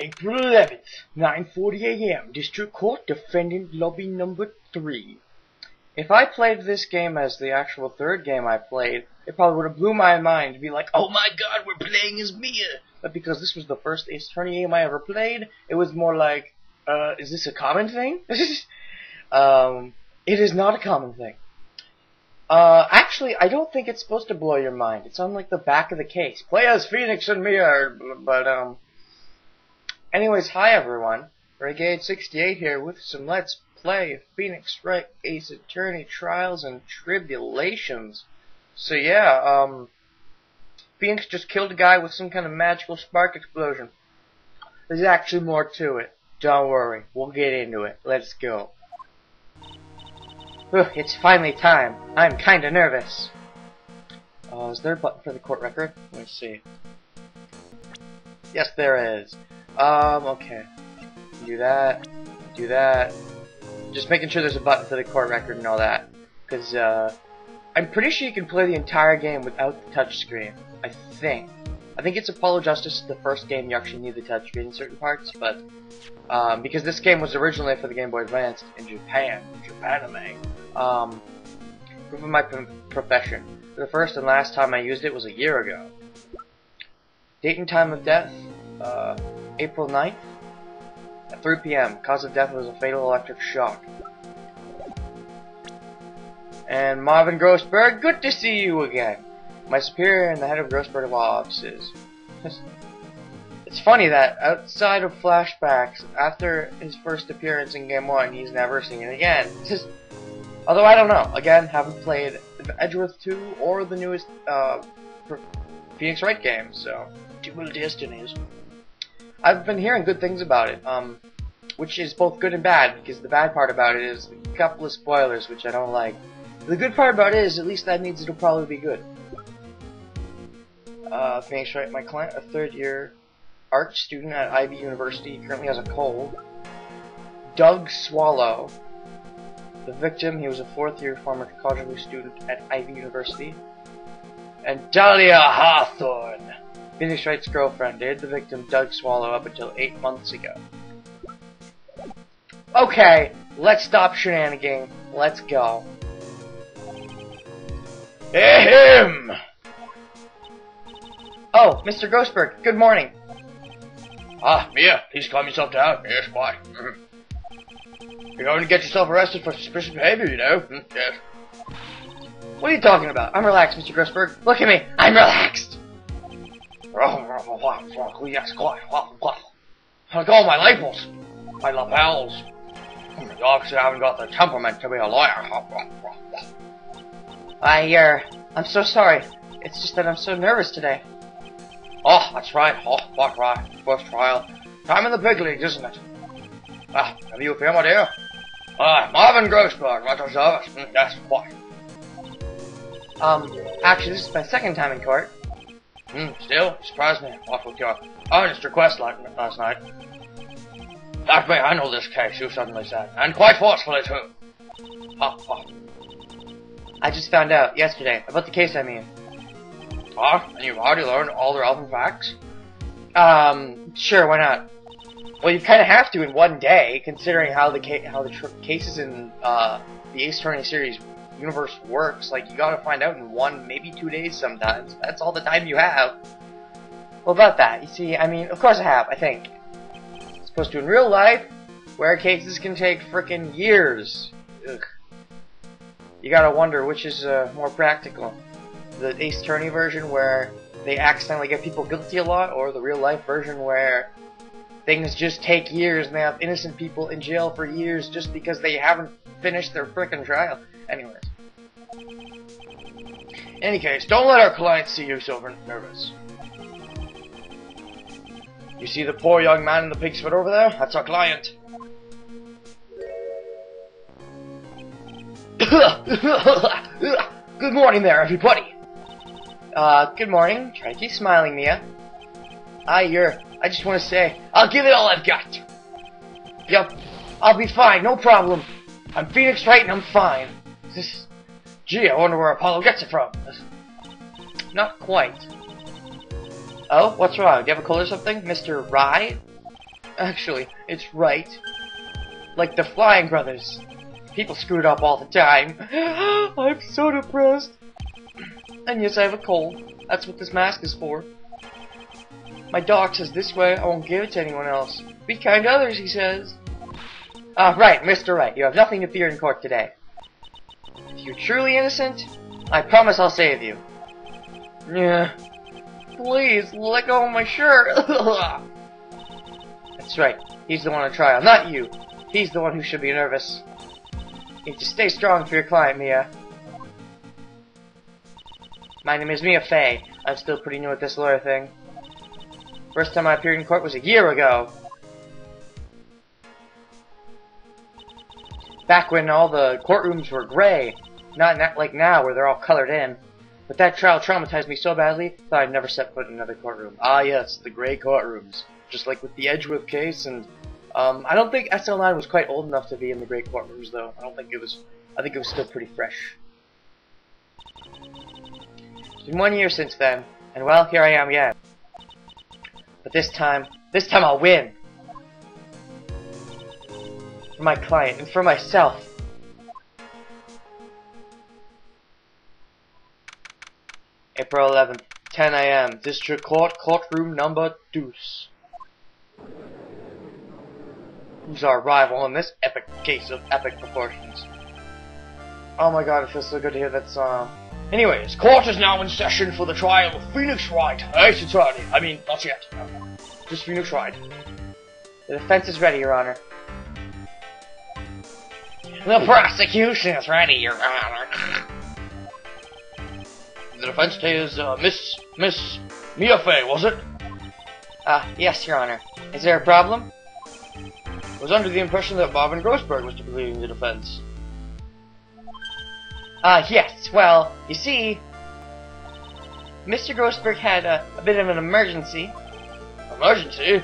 April 11th, 9:40 a.m. District Court, Defendant Lobby Number 3. If I played this game as the actual third game I played, it probably would have blew my mind to be like, oh my god, we're playing as Mia! But because this was the first Ace Attorney game I ever played, it was more like, is this a common thing? It is not a common thing. Actually, I don't think it's supposed to blow your mind. It's on, like, the back of the case. Play as Phoenix and Mia, but, anyways, hi everyone. Renegade68 here with some Let's Play Phoenix Wright Ace Attorney Trials and Tribulations. So yeah, Phoenix just killed a guy with some kind of magical spark explosion. There's actually more to it. Don't worry, we'll get into it. Let's go. Ugh, it's finally time. I'm kinda nervous. Is there a button for the court record? Let me see. Yes, there is. Okay. Do that. Do that. Just making sure there's a button for the court record and all that. Because, I'm pretty sure you can play the entire game without the touchscreen. I think. I think it's Apollo Justice, the first game you actually need the touchscreen in certain parts, but, because this game was originally for the Game Boy Advance in Japan. Japanime. Proof of my profession. The first and last time I used it was a year ago. Date and time of death, April 9th, at 3 p.m. Cause of death was a fatal electric shock. And Marvin Grossberg, good to see you again. My superior and the head of Grossberg Law Offices. It's funny that outside of flashbacks, after his first appearance in Game 1, he's never seen it again. Although I don't know. Again, haven't played Edgeworth 2 or the newest Phoenix Wright game, so Dual Destinies. I've been hearing good things about it, which is both good and bad, because the bad part about it is a couple of spoilers, which I don't like. The good part about it is, at least that means it'll probably be good. Phoenix Wright, my client, a third-year art student at Ivy University, currently has a cold. Doug Swallow. The victim, he was a fourth-year pharmacology student at Ivy University. And Dahlia Hawthorne. Phoenix Wright's girlfriend dated the victim, Doug Swallow, up until 8 months ago. Okay, let's stop shenaniganing. Let's go. Ahem! Oh, Mr. Grossberg, good morning. Ah, Mia, please calm yourself down. Yes, why? You're going to get yourself arrested for suspicious behavior, you know. Yes. What are you talking about? I'm relaxed, Mr. Grossberg. Look at me. I'm relaxed. Yes, quiet. I'll go on my labels. My lapels. You obviously haven't got the temperament to be a lawyer. I'm so sorry. It's just that I'm so nervous today. Oh, that's right. Oh, what right? First trial. Time in the big leagues, isn't it? Ah, have you a film, my dear? Marvin Grossberg, right on service. Yes, quiet. Actually, this is my second time in court. Still, you surprised me. What with your earnest request last night? That way, I know this case, you suddenly said. And quite forcefully, too. I just found out yesterday about the case, I mean. And you've already learned all the relevant facts? Sure, why not? Well, you kind of have to in one day, considering how the cases in the Ace Attorney series universe works. Like, you gotta find out in 1, maybe 2 days sometimes. That's all the time you have. Well, about that, you see, I mean, of course I have, I think. As opposed to in real life, where cases can take frickin' years. Ugh. You gotta wonder which is more practical. The Ace Attorney version where they accidentally get people guilty a lot, or the real life version where things just take years and they have innocent people in jail for years just because they haven't finished their frickin' trial. Anyways. In any case, don't let our clients see you so nervous. You see the poor young man in the pig's foot over there? That's our client. Good morning there, everybody. Good morning. Try to keep smiling, Mia. I just want to say, I'll give it all I've got. Yep, I'll be fine, no problem. I'm Phoenix Wright and I'm fine. Gee, I wonder where Apollo gets it from. Not quite. Oh, what's wrong? Do you have a cold or something, Mr. Wright? Actually, it's Wright. Like the Flying Brothers. People screw it up all the time. I'm so depressed. And yes, I have a cold. That's what this mask is for. My doc says this way I won't give it to anyone else. Be kind to others, he says. Right, Mr. Wright, you have nothing to fear in court today. If you're truly innocent, I promise I'll save you. Yeah. Please, let go of my shirt. That's right, he's the one on trial, not you. He's the one who should be nervous. You need to stay strong for your client, Mia. My name is Mia Fey. I'm still pretty new at this lawyer thing. First time I appeared in court was a year ago. Back when all the courtrooms were gray. Not like now where they're all colored in. But that trial traumatized me so badly that I'd never set foot in another courtroom. Ah yes, the gray courtrooms. Just like with the Edgeworth case and... I don't think SL9 was quite old enough to be in the gray courtrooms though. I think it was still pretty fresh. It's been 1 year since then, and well, here I am again. But this time I'll win! For my client, and for myself. April 11th, 10 AM, District Court, Courtroom Number Deuce. Who's our rival in this epic case of epic proportions? Oh my god, it feels so good to hear that song. Anyways, court is now in session for the trial of Phoenix Wright, Ace Attorney. I mean, not yet. Just Phoenix Wright. The defense is ready, Your Honor. The prosecution is ready, Your Honor. The defense is, Miss Mia Fey, was it? Yes, Your Honor. Is there a problem? I was under the impression that Marvin Grossberg was to be leading the defense. Yes, well, you see, Mr. Grossberg had a bit of an emergency. Emergency?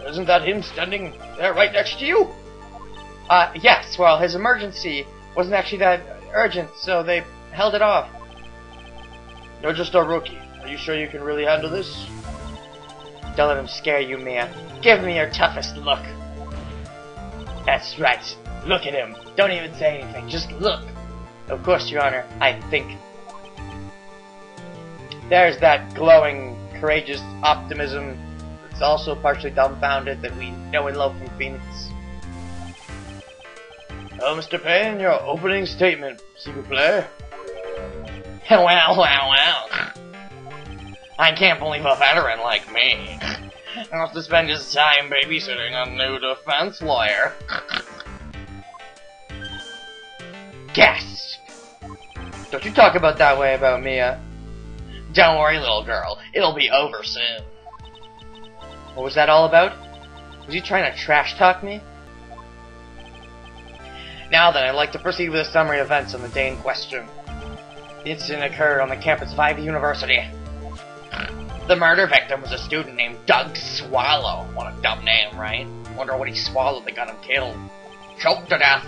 Isn't that him standing there right next to you? Yes, well, his emergency wasn't actually that urgent, so they held it off. You're just a rookie. Are you sure you can really handle this? Don't let him scare you, Mia. Give me your toughest look. That's right. Look at him. Don't even say anything. Just look. Of course, Your Honor, I think. There's that glowing, courageous optimism that's also partially dumbfounded that we know and love from Phoenix. Oh, Mr. Payne, your opening statement, s'il vous plaît. Well. I can't believe a veteran like me wants to spend his time babysitting a new defense lawyer. Gasp! Don't you talk about that way about Mia. Don't worry, little girl. It'll be over soon. What was that all about? Was you trying to trash talk me? Now then, I'd like to proceed with a summary of events on the day in question. The incident occurred on the campus of Ivy University. The murder victim was a student named Doug Swallow. What a dumb name, right? Wonder what he swallowed that got him killed. Choked to death.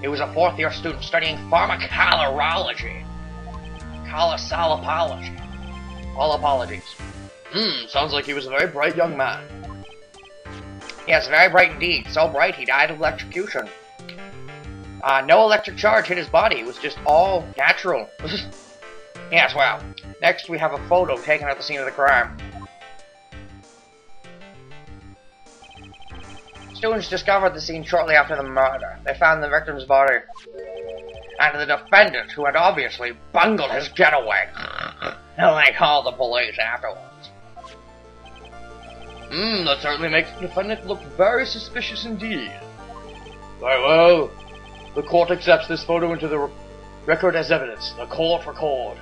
He was a fourth-year student studying pharmacology. Colossalopology. All apologies. Sounds like he was a very bright young man. Yes, very bright indeed. So bright he died of electrocution. No electric charge hit his body. It was just all natural. Yes, well, next we have a photo taken at the scene of the crime. Students discovered the scene shortly after the murder. They found the victim's body. And the defendant, who had obviously bungled his getaway. And they called the police afterwards. That certainly makes the defendant look very suspicious indeed. Very well. The court accepts this photo into the record as evidence. The court record.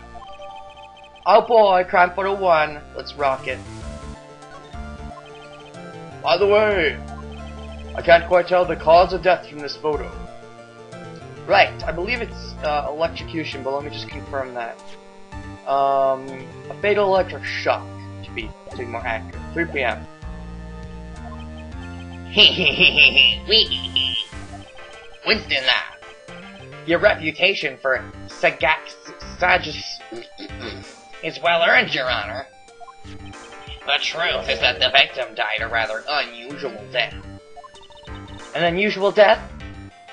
Oh boy, crime photo 1. Let's rock it. By the way, I can't quite tell the cause of death from this photo. Right, I believe it's electrocution, but let me just confirm that. A fatal electric shock, to be more accurate. 3 p.m. Winston, your reputation for sagacious is well earned, Your Honor. The truth is that the victim died a rather unusual death. An unusual death?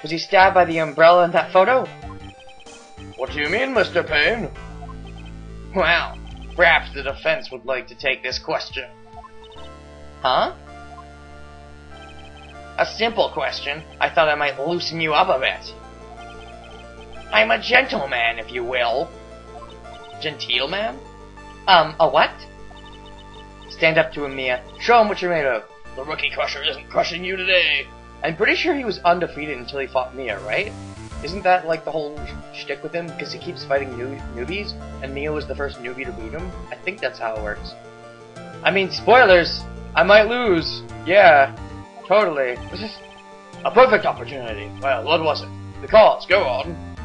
Was he stabbed by the umbrella in that photo? What do you mean, Mr. Payne? Well, perhaps the defense would like to take this question. Huh? A simple question. I thought I might loosen you up a bit. I'm a gentleman, if you will. Genteel man? A what? Stand up to him, Mia. Show him what you're made of. The Rookie Crusher isn't crushing you today. I'm pretty sure he was undefeated until he fought Mia, right? Isn't that like the whole shtick with him? Because he keeps fighting newbies, and Mia was the first newbie to beat him? I think that's how it works. I mean, spoilers! I might lose. Yeah, totally. This is a perfect opportunity. Well, what was it? The cause, go on.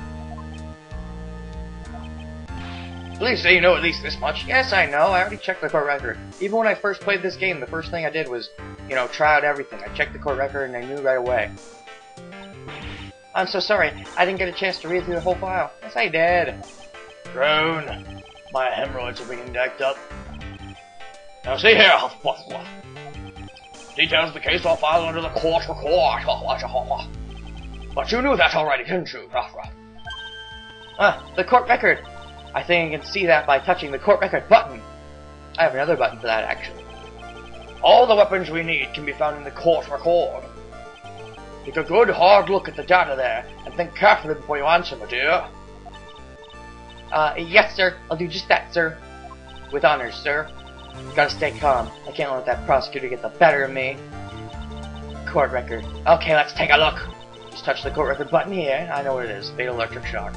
Please say you know at least this much. Yes, I know. I already checked the court record. Even when I first played this game, the first thing I did was, you know, try out everything. I checked the court record and I knew right away. I'm so sorry. I didn't get a chance to read through the whole file. Yes, I did. Drone. My hemorrhoids are being decked up. Now see here. Details of the case are filed under the court record. But you knew that already, didn't you? The court record. I think I can see that by touching the court record button. I have another button for that, actually. All the weapons we need can be found in the court record. Take a good hard look at the data there, and think carefully before you answer, my dear. Yes, sir. I'll do just that, sir. With honors, sir. Gotta stay calm. I can't let that prosecutor get the better of me. Court record. Okay, let's take a look. Just touch the court record button here. I know what it is. Fatal electric shock.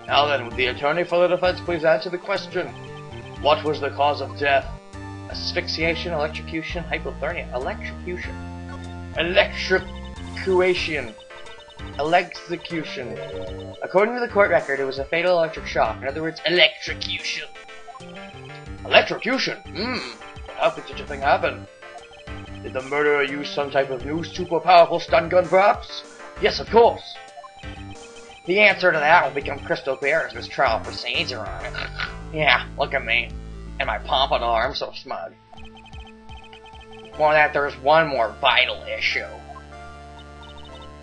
Now then, would the attorney for the defense please answer the question? What was the cause of death? Asphyxiation, electrocution, hypothermia. Electrocution. Electrocution. Execution. According to the court record, it was a fatal electric shock. In other words, electrocution. Electrocution? How could such a thing happen? Did the murderer use some type of new super powerful stun gun, perhaps? Yes, of course. The answer to that will become crystal clear as this trial proceeds, Your Honor. Yeah, look at me. And my pompadour, I'm so smug. More than that, there's one more vital issue.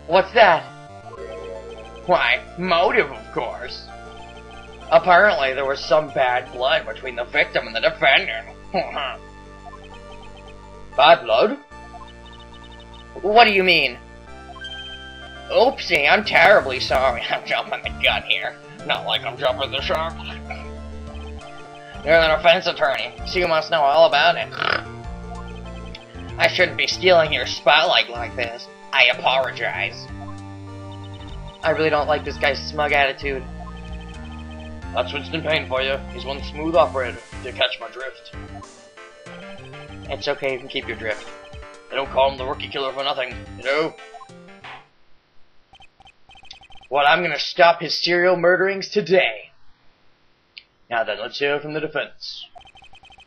What's that? Why, motive, of course. Apparently, there was some bad blood between the victim and the defendant. Bad blood? What do you mean? Oopsie, I'm terribly sorry. I'm jumping the gun here. Not like I'm jumping the shark. You're the defense attorney, so you must know all about it. I shouldn't be stealing your spotlight like this. I apologize. I really don't like this guy's smug attitude. That's Winston Payne for you. He's one smooth operator, if you catch my drift. It's okay, you can keep your drift. They don't call him the Rookie Killer for nothing, you know? Well, I'm gonna stop his serial murderings today. Now then, let's hear from the defense.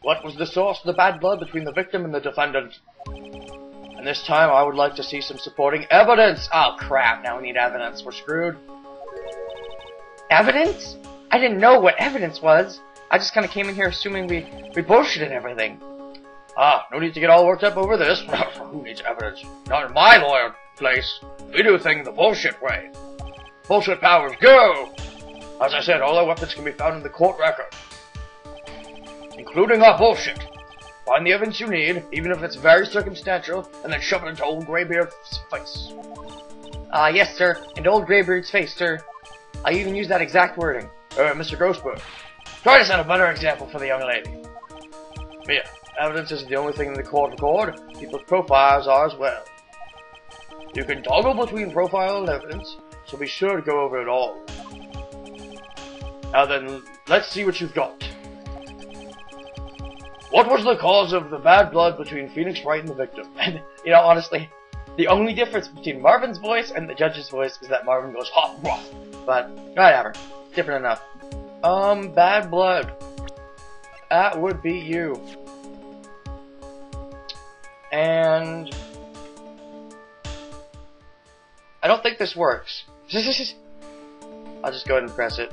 What was the source of the bad blood between the victim and the defendant? And this time, I would like to see some supporting evidence! Oh crap, now we need evidence. We're screwed. Evidence? I didn't know what evidence was. I just kinda came in here assuming we bullshitted everything. Ah, no need to get all worked up over this. Who needs evidence? Not in my lawyer place. We do things the bullshit way. Bullshit powers, go! As I said, all our weapons can be found in the court record. Including our bullshit. Find the evidence you need, even if it's very circumstantial, and then shove it into old Greybeard's face. Yes, sir. Into old Greybeard's face, sir. I even use that exact wording. Mr. Grossberg, try to set a better example for the young lady. Here, evidence isn't the only thing in the court record. People's profiles are as well. You can toggle between profile and evidence, so be sure to go over it all. Now then, let's see what you've got. What was the cause of the bad blood between Phoenix Wright and the victim? And, you know, honestly, the only difference between Marvin's voice and the judge's voice is that Marvin goes, hot, rough. But, whatever. Different enough. Bad blood. That would be you. And I don't think this works. I'll just go ahead and press it.